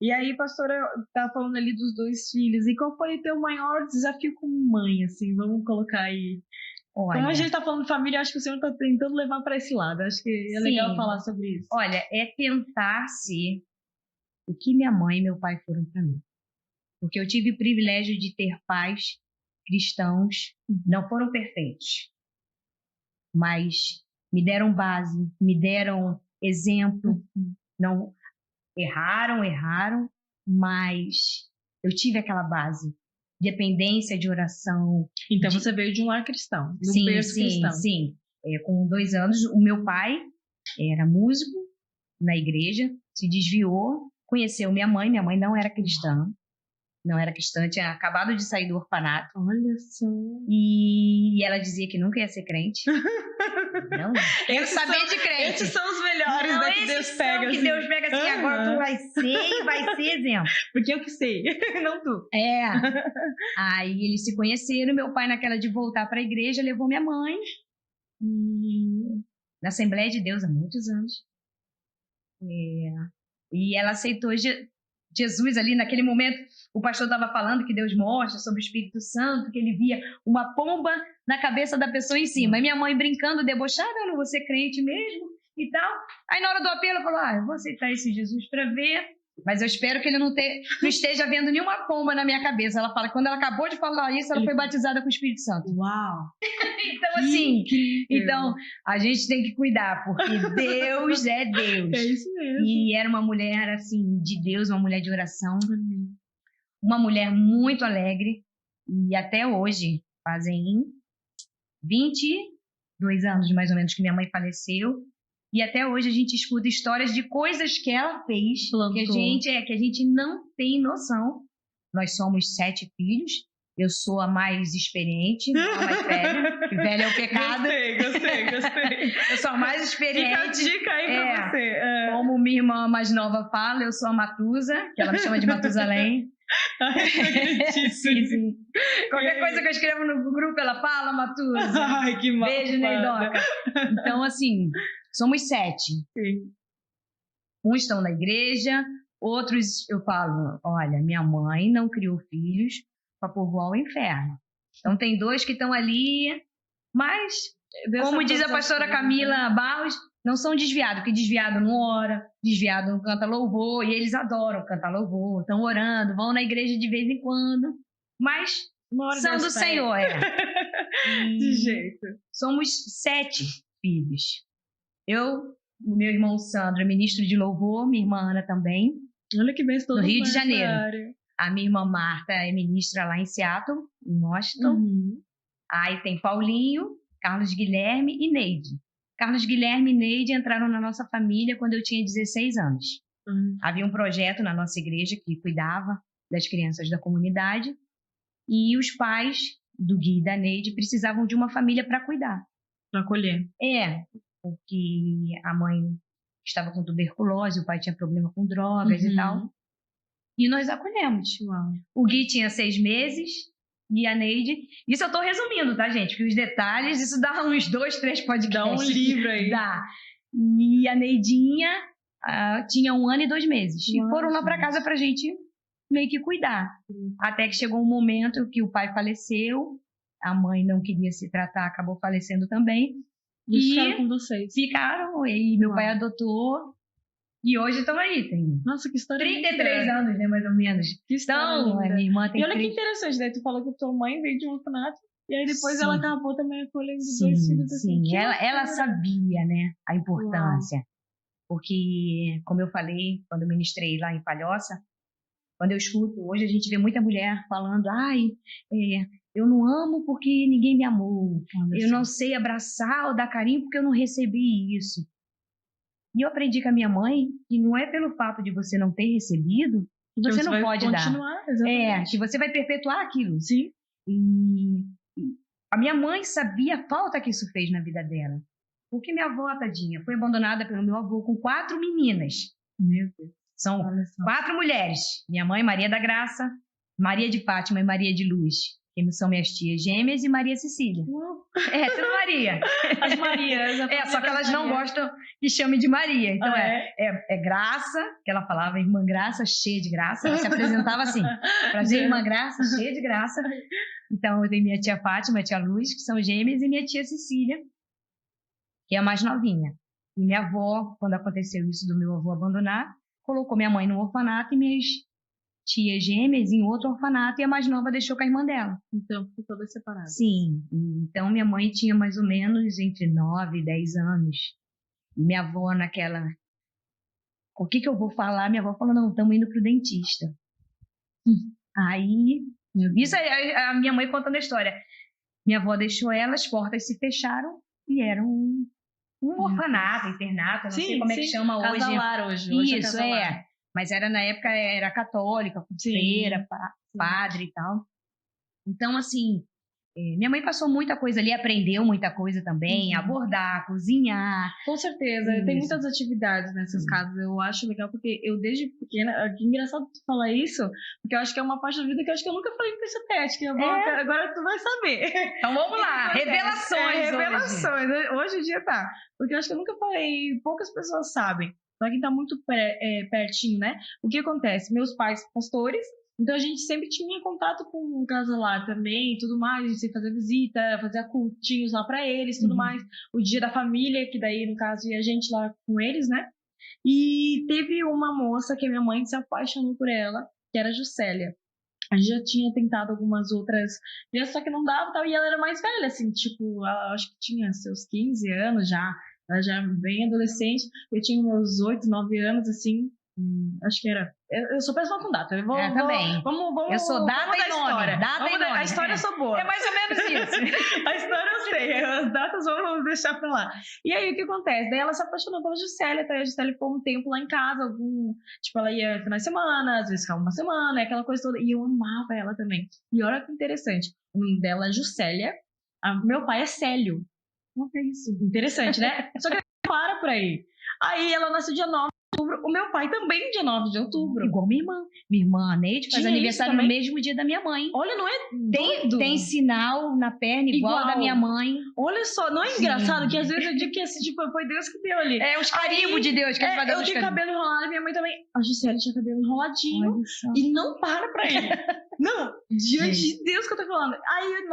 E aí, pastora, tá falando ali dos 2 filhos. E qual foi o teu maior desafio como mãe, assim? Vamos colocar aí. Como a Olha, gente tá falando de família, acho que o Senhor tá tentando levar para esse lado. Acho que é legal sim, falar sobre isso. olha, é tentar ser o que minha mãe e meu pai foram para mim. Porque eu tive o privilégio de ter pais cristãos, não foram perfeitos, mas me deram base, me deram exemplo, não erraram, mas eu tive aquela base, dependência de oração. Então você veio de um lar cristão, de um Sim, berço cristão. sim. Com 2 anos, o meu pai era músico na igreja, se desviou, conheceu minha mãe não era cristã. Não era cristã, tinha acabado de sair do orfanato. Olha só. E ela dizia que nunca ia ser crente. Não, quero saber de crente. Esses são os melhores, não, né, que Deus pega. Que assim. Deus pega assim, agora tu vai ser exemplo. Porque eu que sei, não tu. Aí eles se conheceram, meu pai naquela de voltar para a igreja, levou minha mãe. Na Assembleia de Deus há muitos anos. E ela aceitou Jesus ali naquele momento. O pastor estava falando que Deus mostra sobre o Espírito Santo, que ele via uma pomba na cabeça da pessoa em cima. E minha mãe brincando, debochada, eu não vou ser crente mesmo e tal. Aí na hora do apelo, falou, eu vou aceitar esse Jesus para ver, mas eu espero que ele não esteja vendo nenhuma pomba na minha cabeça. Ela fala que quando ela acabou de falar isso, ela foi batizada com o Espírito Santo. Uau! Então, assim, a gente tem que cuidar, porque Deus é Deus. É isso mesmo. E era uma mulher, assim, de Deus, uma mulher de oração. Uma mulher muito alegre. E até hoje, fazem 22 anos, mais ou menos, que minha mãe faleceu. E até hoje a gente escuta histórias de coisas que ela fez, que a gente não tem noção. Nós somos 7 filhos. Eu sou a mais experiente, não a mais velha. Velha é o pecado. Gostei. Eu sou a mais experiente. Fica a dica aí pra você. Como minha irmã mais nova fala, eu sou a Matusa, que ela me chama de Matusalém. Sim. Qualquer coisa que eu escrevo no grupo, ela fala, Matusa. Ai, que mal. Beijo, Neidoca. Então, assim, somos 7. Sim. Uns estão na igreja, outros eu falo, olha, minha mãe não criou filhos para povoar o inferno. Então tem 2 que estão ali, mas, como diz a pastora Camila Barros, não são desviados, porque desviado não ora, desviado não canta louvor, e eles adoram cantar louvor, estão orando, vão na igreja de vez em quando, mas são do Senhor. De jeito. Somos 7 filhos. O meu irmão Sandro é ministro de louvor, minha irmã Ana também. Olha que bem, no Rio de Janeiro. A minha irmã Marta é ministra lá em Seattle, em Washington. Aí tem Paulinho, Carlos Guilherme e Neide. Carlos Guilherme e Neide entraram na nossa família quando eu tinha 16 anos. Havia um projeto na nossa igreja que cuidava das crianças da comunidade e os pais do Gui e da Neide precisavam de uma família para cuidar. Para acolher. Porque a mãe estava com tuberculose, o pai tinha problema com drogas e tal. E nós acolhemos. O Gui tinha 6 meses e a Neide... Isso eu tô resumindo, tá, gente? Porque os detalhes, isso dá uns 2, 3 podcasts. Dá um livro aí. Dá. E a Neidinha tinha 1 ano e 2 meses. E foram lá pra casa pra gente meio que cuidar. Até que chegou um momento que o pai faleceu, a mãe não queria se tratar, acabou falecendo também. E ficaram com vocês. Ficaram, e meu pai adotou. E hoje estão aí, tem Nossa, que história 33 linda. anos, né, mais ou menos. Que história linda. Minha irmã tem E olha que interessante, né? Tu falou que tua mãe veio de um orfanato e aí depois ela acabou também acolhendo 2 filhos. Sim, ela sabia, né, a importância. Porque, como eu falei, quando eu ministrei lá em Palhoça, quando eu escuto, hoje a gente vê muita mulher falando, eu não amo porque ninguém me amou. Eu não sei abraçar ou dar carinho porque eu não recebi isso. E eu aprendi com a minha mãe que não é pelo fato de você não ter recebido que você não pode continuar, dar. Que você vai perpetuar aquilo. Sim. E a minha mãe sabia a falta que isso fez na vida dela. Porque minha avó, tadinha, foi abandonada pelo meu avô com 4 meninas. Meu Deus. São 4 mulheres. Minha mãe, Maria da Graça, Maria de Fátima e Maria de Luz. que são minhas tias gêmeas, e Maria Cecília. Tudo Maria. As Marias. Só que elas não gostam que chame de Maria. Então é Graça, que ela falava, irmã Graça, cheia de graça. Ela se apresentava assim, prazer, irmã Graça, cheia de graça. Então eu tenho minha tia Fátima, tia Luz, que são gêmeas, e minha tia Cecília, que é a mais novinha. E minha avó, quando aconteceu isso do meu avô abandonar, colocou minha mãe no orfanato e minhas tias gêmeas em outro orfanato, e a mais nova deixou com a irmã dela. Então, ficou toda separada. Sim. Então, minha mãe tinha mais ou menos entre 9 e 10 anos. Minha avó naquela... O que eu vou falar? Minha avó falou, não, estamos indo pro dentista. Aí, isso é a minha mãe contando a história. Minha avó deixou ela, as portas se fecharam e era um orfanato, internato, não sei como é que chama hoje. Casalar hoje. Isso, Mas na época era católica, com freira, padre e tal. Então, assim, minha mãe passou muita coisa ali, aprendeu muita coisa também, a bordar, cozinhar. Com certeza, tem muitas atividades nessas casas, eu acho legal, porque eu desde pequena, que engraçado tu falar isso, porque eu acho que é uma parte da vida que eu acho que eu nunca falei pro seu Tete, que agora tu vai saber. Então vamos lá, revelações. Revelações, hoje em dia tá, porque eu acho que eu nunca falei, poucas pessoas sabem, pra quem tá muito pertinho, né? O que acontece? Meus pais pastores, então a gente sempre tinha contato com o casalar também, tudo mais, a gente sempre fazia visita, fazia cultinhos lá pra eles, tudo mais. O dia da família, que daí no caso ia a gente lá com eles, né? E teve uma moça que a minha mãe se apaixonou por ela, que era a Juscelia. A gente já tinha tentado algumas outras, só que não dava, tal, e ela era mais velha, assim, tipo, ela acho que tinha seus 15 anos já, ela já era bem adolescente, eu tinha meus 8, 9 anos, assim. Acho que era. Eu sou péssima com data. Também. Vamos, eu sou data e nome. A história eu sou boa. É mais ou menos isso. A história eu sei. As datas vamos deixar pra lá. E aí, o que acontece? Daí ela se apaixonou pela Juscelia. Até a Juscelia ficou um tempo lá em casa. Tipo, ela ia final de semana, às vezes ficava uma semana, aquela coisa toda. E eu amava ela também. E olha que interessante. O nome dela é Juscelia. Meu pai é Célio. Não é isso. Interessante, né? Só que ela para por aí. Aí ela nasceu dia 9 de outubro. O meu pai também dia 9 de outubro. Igual minha irmã. Minha irmã, a Neide, faz aniversário no mesmo dia da minha mãe. Olha, não é doido? Tem sinal na perna igual da minha mãe. Olha só, não é engraçado que às vezes eu digo que assim, tipo, foi Deus que deu ali. Os carimbos de Deus. Que eu tenho cabelo enrolado e minha mãe também. A Juscelia tinha cabelo enroladinho e não para pra ele. Não, diante de Deus que eu tô falando. Aí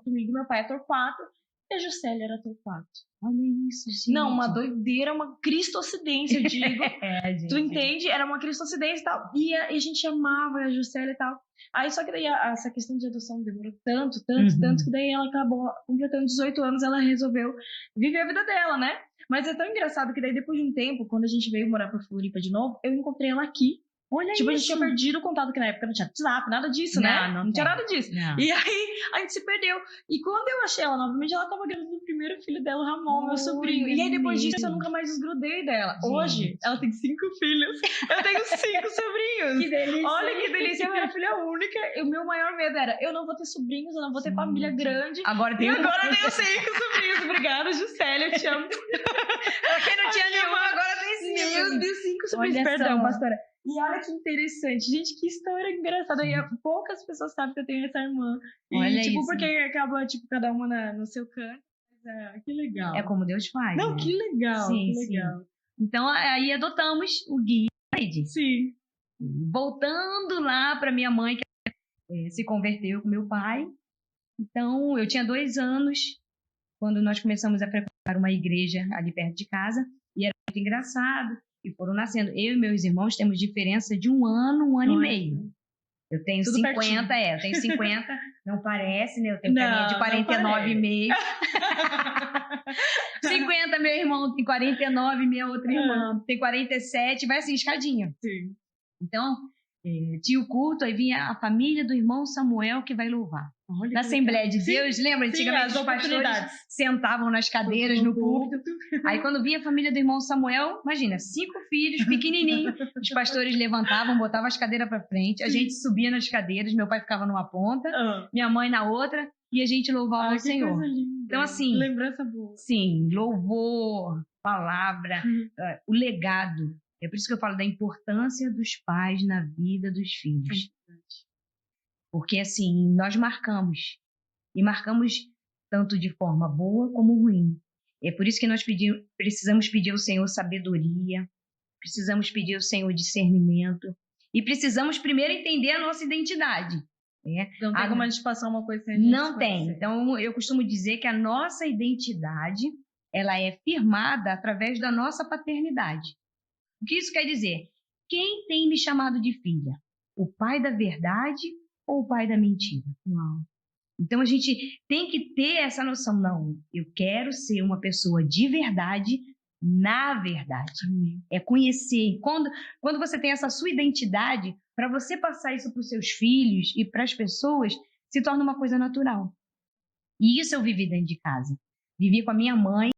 comigo, meu pai é ator 4 e a Juscelia era ator 4. Olha isso, gente. Não, uma doideira, uma cristocidência, eu digo. Gente. Tu entende? Era uma cristocidência e tal. E a gente amava a Juscelia e tal. Aí só que daí essa questão de adoção demorou tanto, que daí ela acabou completando 18 anos, ela resolveu viver a vida dela, né? Mas é tão engraçado que daí depois de um tempo, quando a gente veio morar pra Floripa de novo, eu encontrei ela aqui. Olha tipo, isso. A gente tinha perdido o contato, que na época não tinha WhatsApp, nada disso, né? Não tinha nada disso. Não. E aí, a gente se perdeu. E quando eu achei ela novamente, ela tava grávida do primeiro filho dela, o Ramon, meu sobrinho. E aí, depois disso, eu nunca mais desgrudei dela. Gente. Hoje, ela tem 5 filhos. Eu tenho 5 sobrinhos. Que delícia. Olha que delícia. Eu era filha única. E o meu maior medo era, eu não vou ter sobrinhos, eu não vou ter família grande. Agora tenho 5 sobrinhos. Obrigada, Juscelia, eu te amo. Pra quem não tinha nenhuma, agora tem 5. Meu Deus, 5 sobrinhos. Perdão, pastora. E olha que interessante. Gente, que história engraçada. E poucas pessoas sabem que eu tenho essa irmã. E, olha tipo, isso. porque acaba, tipo, cada uma no seu canto. Que legal. É como Deus faz. Não, né? que legal. Sim, que legal. Sim. Então, aí adotamos o Gui e a Neide. Sim. Voltando lá para minha mãe, que se converteu com meu pai. Então, eu tinha 2 anos quando nós começamos a frequentar uma igreja ali perto de casa. E era muito engraçado. E foram nascendo. Eu e meus irmãos temos diferença de 1 ano, 1 ano e meio. Eu tenho tudo 50, pertinho. Eu tenho 50, não parece, né? Eu tenho carinha de 49,5. 50, meu irmão tem 49, minha outra irmã tem 47, vai assim, escadinha. Sim. Então, tinha o culto, aí vinha a família do irmão Samuel que vai louvar. Olha, na Assembleia de Deus, lembra? Antigamente os pastores sentavam nas cadeiras no púlpito. Aí quando vinha a família do irmão Samuel, imagina, 5 filhos, pequenininhos, os pastores levantavam, botavam as cadeiras para frente, a gente subia nas cadeiras, meu pai ficava numa ponta, minha mãe na outra, e a gente louvava o Senhor. Então assim, lembrança boa. Sim, louvor, palavra, o legado. É por isso que eu falo da importância dos pais na vida dos filhos. Porque, assim, nós marcamos. E marcamos tanto de forma boa como ruim. É por isso que nós precisamos pedir ao Senhor sabedoria, precisamos pedir ao Senhor discernimento e precisamos primeiro entender a nossa identidade. Né? Não tem como a gente passar uma coisa sem a gente Não tem. conhecer. Então, eu costumo dizer que a nossa identidade ela é firmada através da nossa paternidade. O que isso quer dizer? Quem tem me chamado de filha? O pai da verdade ou o pai da mentira? Uau. Então, a gente tem que ter essa noção. Não, eu quero ser uma pessoa de verdade na verdade. É conhecer. Quando você tem essa sua identidade, para você passar isso para os seus filhos e para as pessoas, se torna uma coisa natural. E isso eu vivi dentro de casa. Vivi com a minha mãe.